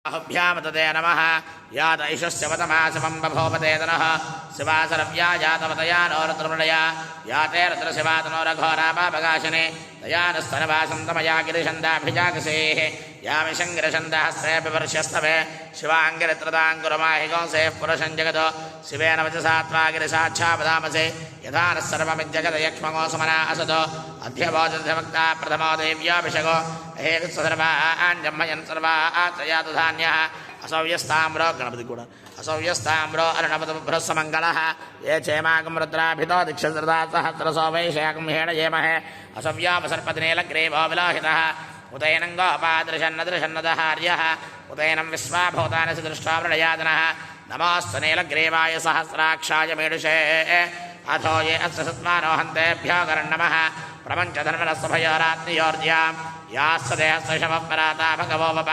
अहुभ्यामतते नमः यात ईशस्य वतमासमं बभोपतेतनः शिवासरव्या जातवतया नोरत्रमृडया याते रत्रशिवातनोरघोरापापगाशने दयानस्तनवासन्तमया गिरिशन्दाभिजागसेः यामिशङ्गिरशन्दहस्रेऽपि वर्ष्यस्तवे शिवाङ्गिरित्रदाङ्कुरमाहिगंसेः पुरुषं जगतो शिवेन वचसा त्वा गिरिसाक्षापदामसे यथा नः सर्वमिज्जगदयक्ष्मगो सुमना असतो अध्यभोजभक्ता प्रथमो देव्याभिषगो हेतुसर्वाञ्जम्मयन् सर्वात्रयातु धान्यः असव्यस्ताम्रो गणपति कूड असव्यस्ताम्रो अरुणपतबृहस्समङ्गलः ये चेमाकं रुद्राभितो दीक्षसृता सहस्रसो वैशाखं हेडयेमहे असव्यापसर्पतिनीलग्रीवो विलोहितः उतैनं गोपादृशन्नदृशन्नदहार्यः उतैनं विश्वाभूतानि दृष्ट्वा मृडयातनः नमोऽस्तु नीलग्रीवाय सहस्राक्षाय मेडुषे अथो ये अस्य सत्मानो हन्तेभ्यो गर्णमः प्रपञ्चधर्मणस्सभयोरात्रियोर्ज्यां यास्तदेहस्तशमपराता भगवो वप